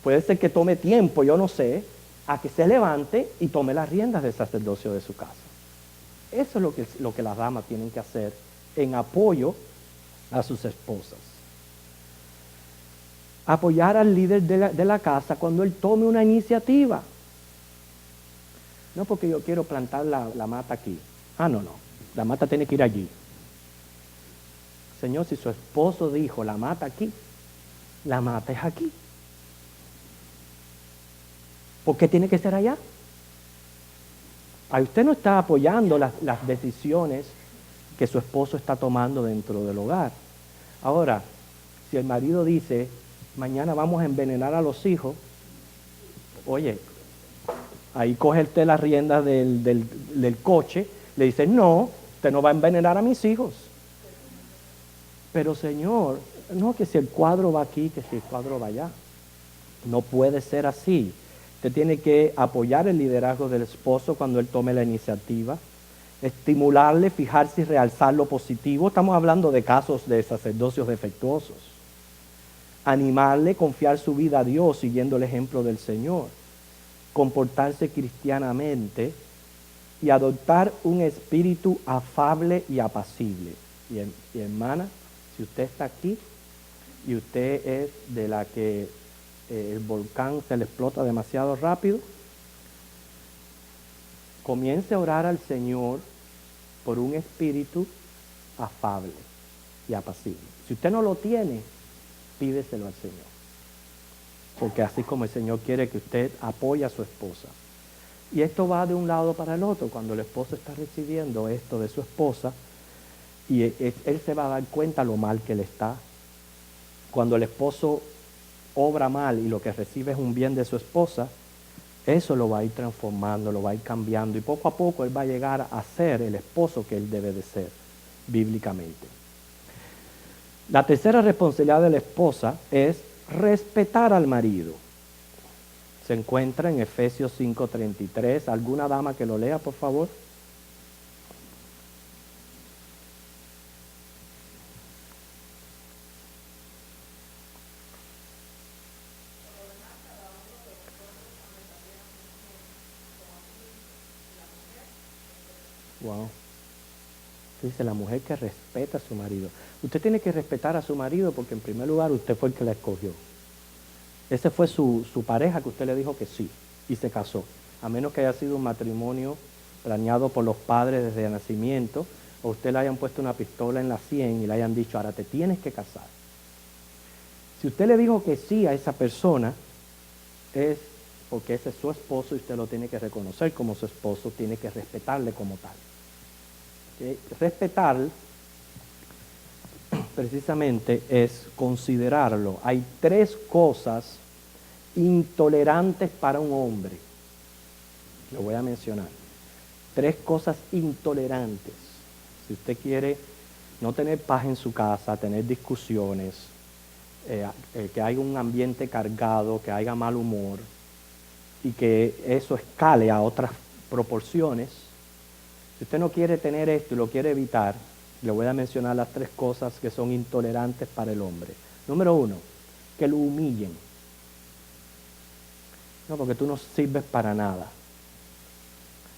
Speaker 1: Puede ser que tome tiempo, yo no sé, a que se levante y tome las riendas del sacerdocio de su casa. Eso es lo que las damas tienen que hacer en apoyo a sus esposas. Apoyar al líder de la casa cuando él tome una iniciativa. No porque yo quiero plantar la mata aquí. No. La mata tiene que ir allí. Señor, si su esposo dijo la mata aquí, la mata es aquí. ¿Por qué tiene que ser allá? Ahí usted no está apoyando las decisiones que su esposo está tomando dentro del hogar. Ahora, si el marido dice, mañana vamos a envenenar a los hijos, oye, ahí coge usted las riendas del coche, le dice, no, usted no va a envenenar a mis hijos. Pero Señor, no, que si el cuadro va aquí, que si el cuadro va allá. No puede ser así. Usted tiene que apoyar el liderazgo del esposo cuando él tome la iniciativa, estimularle, fijarse y realzar lo positivo. Estamos hablando de casos de sacerdocios defectuosos. Animarle, confiar su vida a Dios siguiendo el ejemplo del Señor. Comportarse cristianamente y adoptar un espíritu afable y apacible. Y hermana, si usted está aquí y usted es de la que el volcán se le explota demasiado rápido, comience a orar al Señor por un espíritu afable y apacible. Si usted no lo tiene, pídeselo al Señor. Porque así como el Señor quiere que usted apoye a su esposa. Y esto va de un lado para el otro. Cuando el esposo está recibiendo esto de su esposa, y él se va a dar cuenta lo mal que le está. Cuando el esposo obra mal y lo que recibe es un bien de su esposa, eso lo va a ir transformando, lo va a ir cambiando y poco a poco él va a llegar a ser el esposo que él debe de ser bíblicamente. La tercera responsabilidad de la esposa es respetar al marido. Se encuentra en Efesios 5:33. ¿Alguna dama que lo lea, por favor? Wow. Dice la mujer que respeta a su marido. Usted tiene que respetar a su marido porque en primer lugar usted fue el que la escogió. Ese fue su pareja que usted le dijo que sí y se casó. A menos que haya sido un matrimonio planeado por los padres desde el nacimiento o usted le hayan puesto una pistola en la sien y le hayan dicho, ahora te tienes que casar. Si usted le dijo que sí a esa persona, es porque ese es su esposo y usted lo tiene que reconocer como su esposo, tiene que respetarle como tal. Respetar precisamente es considerarlo. Hay 3 cosas intolerantes para un hombre. Lo voy a mencionar. 3 cosas intolerantes. Si usted quiere no tener paz en su casa, tener discusiones, que haya un ambiente cargado, que haya mal humor y que eso escale a otras proporciones. Si usted no quiere tener esto y lo quiere evitar, le voy a mencionar las 3 cosas que son intolerantes para el hombre. Número 1, que lo humillen. No, porque tú no sirves para nada.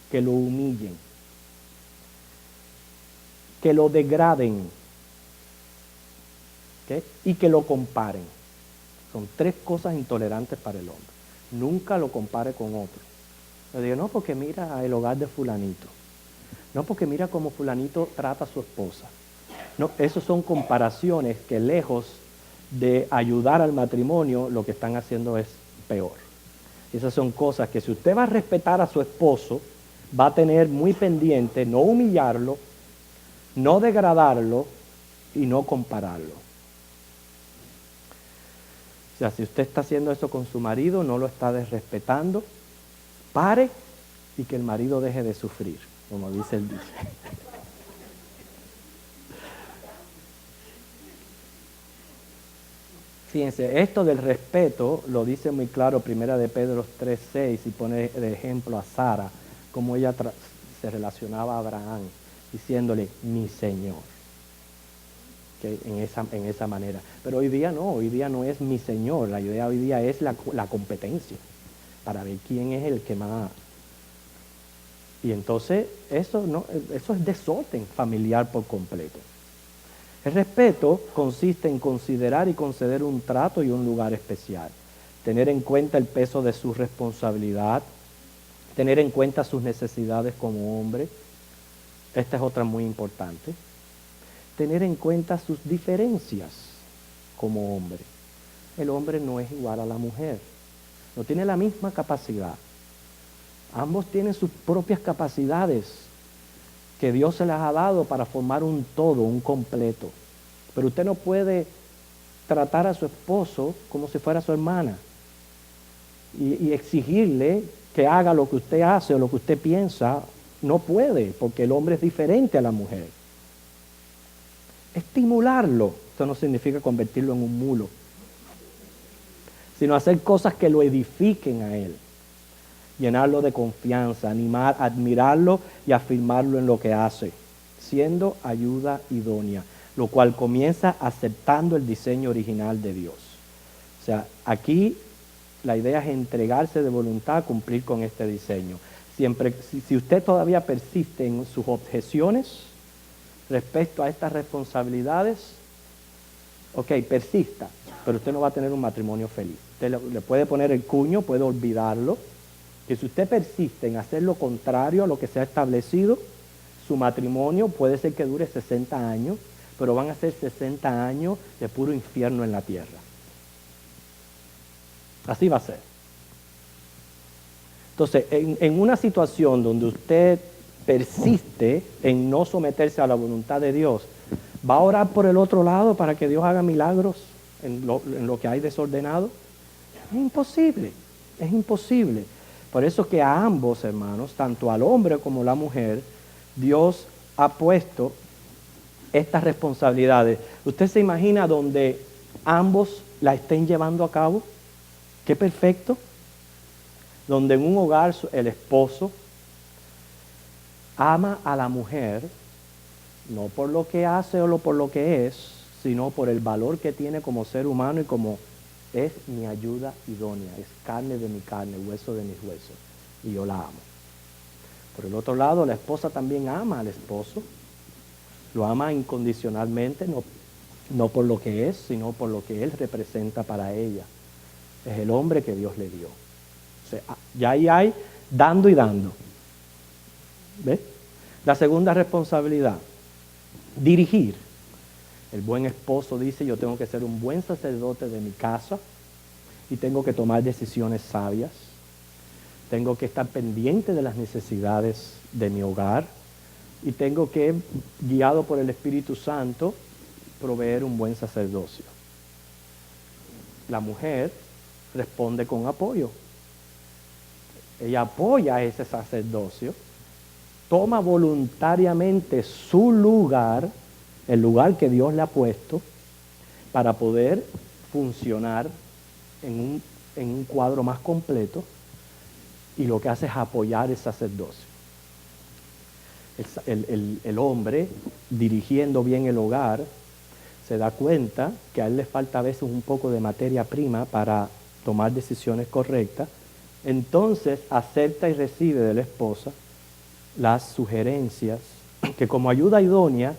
Speaker 1: Que lo humillen. Que lo degraden. ¿Okay? Y que lo comparen. Son 3 cosas intolerantes para el hombre. Nunca lo compare con otro. Le digo, no, porque mira el hogar de fulanito. No, porque mira cómo fulanito trata a su esposa. No, esas son comparaciones que lejos de ayudar al matrimonio, lo que están haciendo es peor. Esas son cosas que si usted va a respetar a su esposo, va a tener muy pendiente no humillarlo, no degradarlo y no compararlo. O sea, si usted está haciendo eso con su marido, no lo está desrespetando, pare y que el marido deje de sufrir, como dice el dicho. Fíjense, esto del respeto lo dice muy claro Primera de Pedro 3:6 y pone de ejemplo a Sara, como ella se relacionaba a Abraham, diciéndole, mi Señor, ¿okay? En esa manera. Pero hoy día no es mi Señor, la idea hoy día es la competencia, para ver quién es el que más. Y entonces eso es desorden familiar por completo. El respeto consiste en considerar y conceder un trato y un lugar especial, tener en cuenta el peso de su responsabilidad, tener en cuenta sus necesidades como hombre. Esta es otra muy importante. Tener en cuenta sus diferencias como hombre. El hombre no es igual a la mujer, no tiene la misma capacidad. Ambos tienen sus propias capacidades que Dios se las ha dado para formar un todo, un completo. Pero usted no puede tratar a su esposo como si fuera su hermana y exigirle que haga lo que usted hace o lo que usted piensa. No puede, porque el hombre es diferente a la mujer. Estimularlo, esto no significa convertirlo en un mulo, sino hacer cosas que lo edifiquen a él. Llenarlo de confianza, admirarlo y afirmarlo en lo que hace, siendo ayuda idónea, lo cual comienza aceptando el diseño original de Dios. O sea, aquí la idea es entregarse de voluntad a cumplir con este diseño. Si usted todavía persiste en sus objeciones respecto a estas responsabilidades, ok, persista, pero usted no va a tener un matrimonio feliz. Usted le puede poner el cuño, puede olvidarlo, que si usted persiste en hacer lo contrario a lo que se ha establecido, su matrimonio puede ser que dure 60 años, pero van a ser 60 años de puro infierno en la tierra. Así va a ser. Entonces, en una situación donde usted persiste en no someterse a la voluntad de Dios, ¿va a orar por el otro lado para que Dios haga milagros en lo que hay desordenado? Es imposible, es imposible. Por eso que a ambos, hermanos, tanto al hombre como a la mujer, Dios ha puesto estas responsabilidades. ¿Usted se imagina donde ambos la estén llevando a cabo? ¡Qué perfecto! Donde en un hogar el esposo ama a la mujer, no por lo que hace o por lo que es, sino por el valor que tiene como ser humano y como es mi ayuda idónea, es carne de mi carne, hueso de mis huesos, y yo la amo. Por el otro lado, la esposa también ama al esposo, lo ama incondicionalmente, no por lo que es, sino por lo que él representa para ella. Es el hombre que Dios le dio. O sea, ya ahí hay dando y dando. ¿Ves? La segunda responsabilidad, dirigir. El buen esposo dice, yo tengo que ser un buen sacerdote de mi casa y tengo que tomar decisiones sabias. Tengo que estar pendiente de las necesidades de mi hogar y tengo que, guiado por el Espíritu Santo, proveer un buen sacerdocio. La mujer responde con apoyo. Ella apoya ese sacerdocio, toma voluntariamente su lugar, el lugar que Dios le ha puesto, para poder funcionar en un cuadro más completo, y lo que hace es apoyar el sacerdocio. El hombre, dirigiendo bien el hogar, se da cuenta que a él le falta a veces un poco de materia prima para tomar decisiones correctas. Entonces acepta y recibe de la esposa las sugerencias que, como ayuda idónea,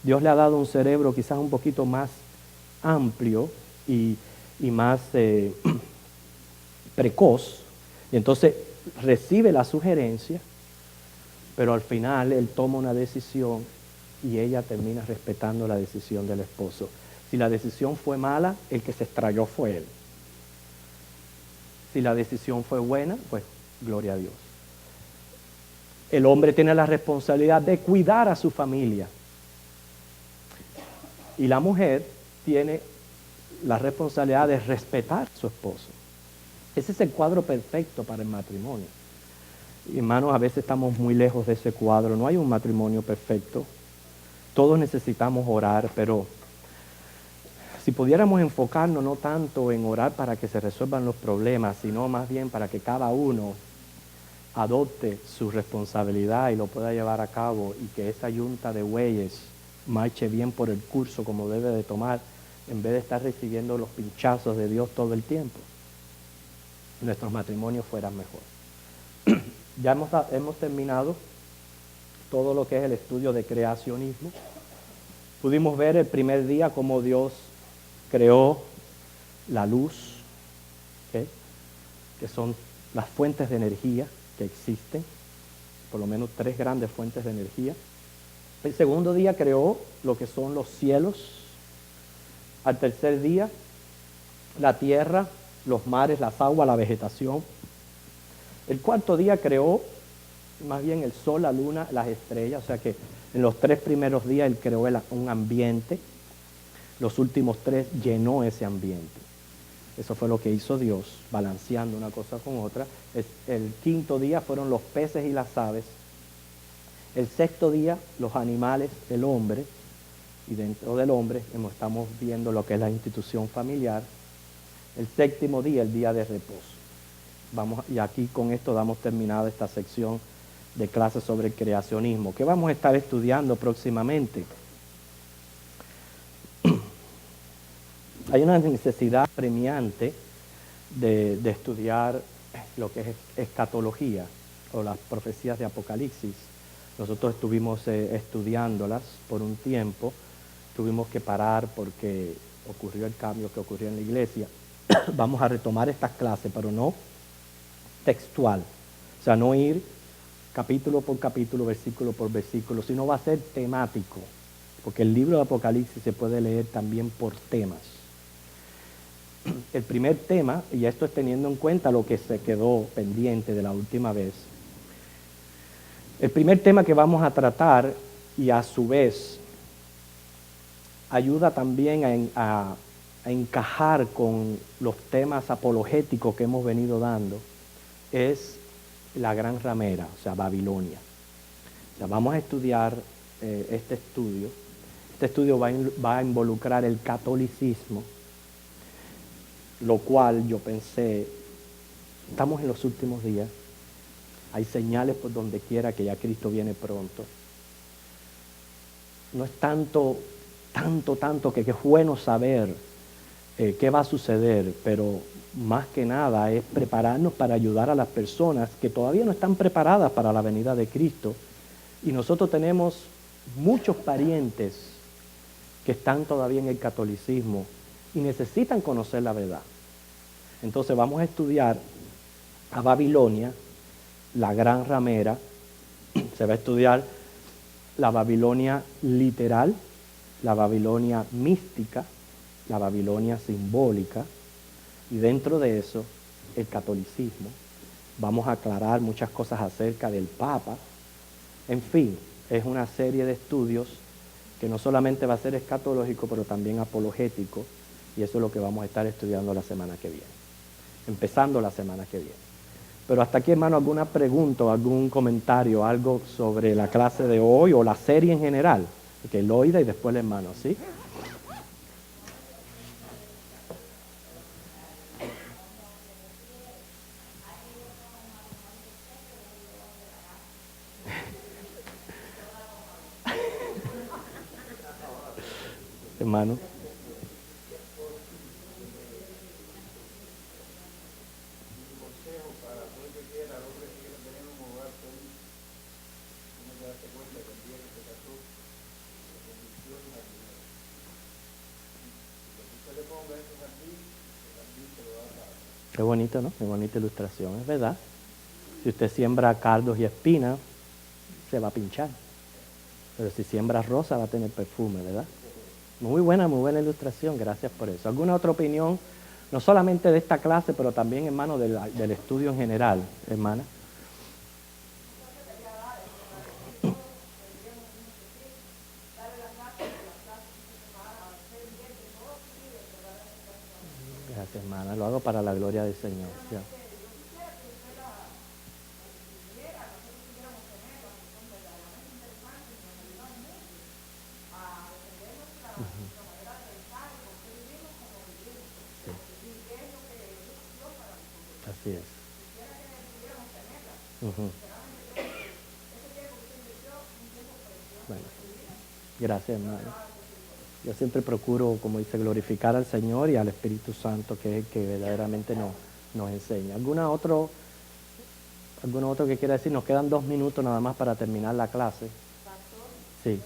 Speaker 1: Dios le ha dado un cerebro quizás un poquito más amplio y más precoz, y entonces recibe la sugerencia, pero al final él toma una decisión y ella termina respetando la decisión del esposo. Si la decisión fue mala, el que se estrelló fue él. Si la decisión fue buena, pues gloria a Dios. El hombre tiene la responsabilidad de cuidar a su familia. Y la mujer tiene la responsabilidad de respetar a su esposo. Ese es el cuadro perfecto para el matrimonio. Hermanos, a veces estamos muy lejos de ese cuadro. No hay un matrimonio perfecto. Todos necesitamos orar, pero si pudiéramos enfocarnos no tanto en orar para que se resuelvan los problemas, sino más bien para que cada uno adopte su responsabilidad y lo pueda llevar a cabo, y que esa yunta de bueyes marche bien por el curso como debe de tomar, en vez de estar recibiendo los pinchazos de Dios todo el tiempo, nuestros matrimonios fueran mejor. Ya hemos terminado todo lo que es el estudio de creacionismo. Pudimos ver el primer día cómo Dios creó la luz, ¿okay?, que son las fuentes de energía que existen, por lo menos 3 grandes fuentes de energía. El segundo día creó lo que son los cielos. Al tercer día, la tierra, los mares, las aguas, la vegetación. El cuarto día creó más bien el sol, la luna, las estrellas. O sea que en los 3 primeros días él creó un ambiente. Los últimos 3 llenó ese ambiente. Eso fue lo que hizo Dios, balanceando una cosa con otra. El quinto día fueron los peces y las aves. El sexto día, los animales, el hombre. Y dentro del hombre estamos viendo lo que es la institución familiar. El séptimo día, el día de reposo. Y aquí con esto damos terminada esta sección de clases sobre el creacionismo, que vamos a estar estudiando próximamente. Hay una necesidad premiante de estudiar lo que es escatología o las profecías de Apocalipsis. Nosotros estuvimos estudiándolas por un tiempo, tuvimos que parar porque ocurrió el cambio que ocurrió en la iglesia. Vamos a retomar estas clases, pero no textual, o sea, no ir capítulo por capítulo, versículo por versículo, sino va a ser temático, porque el libro de Apocalipsis se puede leer también por temas. El primer tema, y esto es teniendo en cuenta lo que se quedó pendiente de la última vez, el primer tema que vamos a tratar, y a su vez ayuda también a encajar con los temas apologéticos que hemos venido dando, es la gran ramera, o sea, Babilonia. O sea, vamos a estudiar este estudio. Este estudio va a involucrar el catolicismo, lo cual yo pensé, estamos en los últimos días, hay señales por donde quiera que ya Cristo viene pronto. No es tanto que es bueno saber qué va a suceder, pero más que nada es prepararnos para ayudar a las personas que todavía no están preparadas para la venida de Cristo. Y nosotros tenemos muchos parientes que están todavía en el catolicismo y necesitan conocer la verdad. Entonces vamos a estudiar a Babilonia, la gran ramera. Se va a estudiar la Babilonia literal, la Babilonia mística, la Babilonia simbólica, y dentro de eso el catolicismo. Vamos a aclarar muchas cosas acerca del Papa. En fin, es una serie de estudios que no solamente va a ser escatológico, pero también apologético, y eso es lo que vamos a estar estudiando la semana que viene, empezando la semana que viene. Pero hasta aquí, hermano, ¿alguna pregunta o algún comentario, algo sobre la clase de hoy o la serie en general? Que el oída y después el hermano, ¿sí? Hermano. bonito, ¿no? Qué bonita ilustración, es verdad. Si usted siembra cardos y espinas, se va a pinchar. Pero si siembra rosa, va a tener perfume, ¿verdad? Muy buena ilustración, gracias por eso. ¿Alguna otra opinión? No solamente de esta clase, pero también, hermano, del estudio en general, hermana. Gracias, hermana. Lo hago para la gloria del Señor. Ya. Así es. Ujú. Bueno, gracias, hermano. Yo siempre procuro, como dice, glorificar al Señor y al Espíritu Santo, que es el que verdaderamente nos enseña. ¿Alguno otro que quiera decir? Nos quedan 2 minutos nada más para terminar la clase. Sí.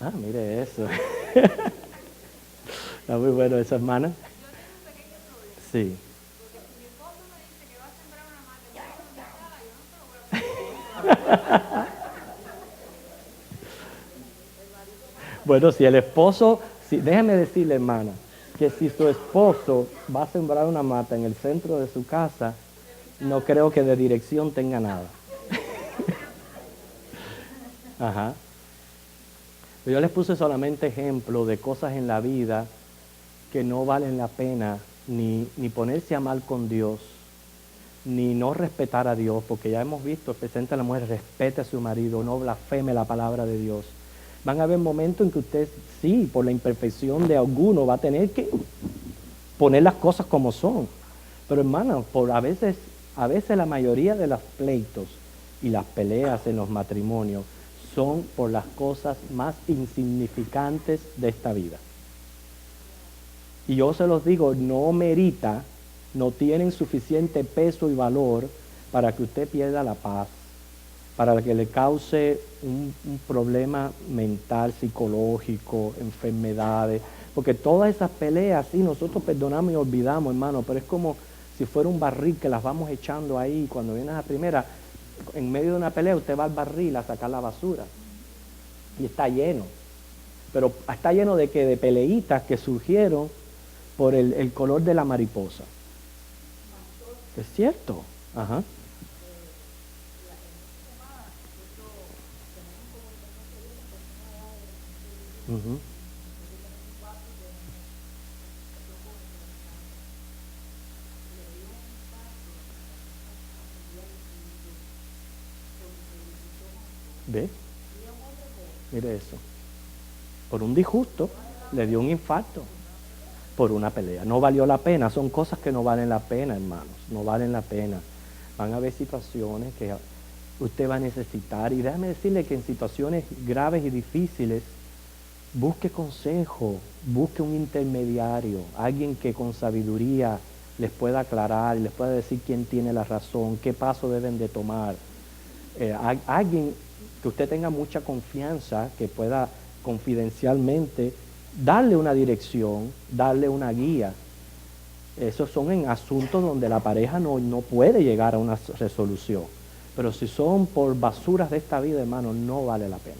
Speaker 1: Ah, mire eso. Está muy bueno eso, hermana. Sí. Bueno, si el esposo, déjeme decirle, hermana, que si su esposo va a sembrar una mata en el centro de su casa, no creo que de dirección tenga nada. Ajá. Yo les puse solamente ejemplo de cosas en la vida que no valen la pena ni ponerse a mal con Dios, ni no respetar a Dios, porque ya hemos visto, especialmente la mujer, respete a su marido, no blasfeme la palabra de Dios. Van a haber momentos en que usted, sí, por la imperfección de alguno, va a tener que poner las cosas como son. Pero hermano, a veces la mayoría de los pleitos y las peleas en los matrimonios son por las cosas más insignificantes de esta vida. Y yo se los digo, no tienen suficiente peso y valor para que usted pierda la paz, para que le cause un problema mental, psicológico, enfermedades, porque todas esas peleas, sí, nosotros perdonamos y olvidamos, hermano, pero es como si fuera un barril que las vamos echando ahí. Cuando viene la primera, en medio de una pelea, usted va al barril a sacar la basura y está lleno, pero está lleno de peleitas que surgieron por el color de la mariposa. Es cierto. Ajá. Uh-huh. ¿Ve? Mire eso. Por un disgusto le dio un infarto. Por una pelea. No valió la pena. Son cosas que no valen la pena, hermanos. No valen la pena. Van a haber situaciones que usted va a necesitar. Y déjame decirle que en situaciones graves y difíciles, busque consejo, busque un intermediario, alguien que con sabiduría les pueda aclarar, les pueda decir quién tiene la razón, qué paso deben de tomar. Alguien que usted tenga mucha confianza, que pueda confidencialmente darle una dirección, darle una guía. Esos son en asuntos donde la pareja no puede llegar a una resolución. Pero si son por basuras de esta vida, hermano, no vale la pena.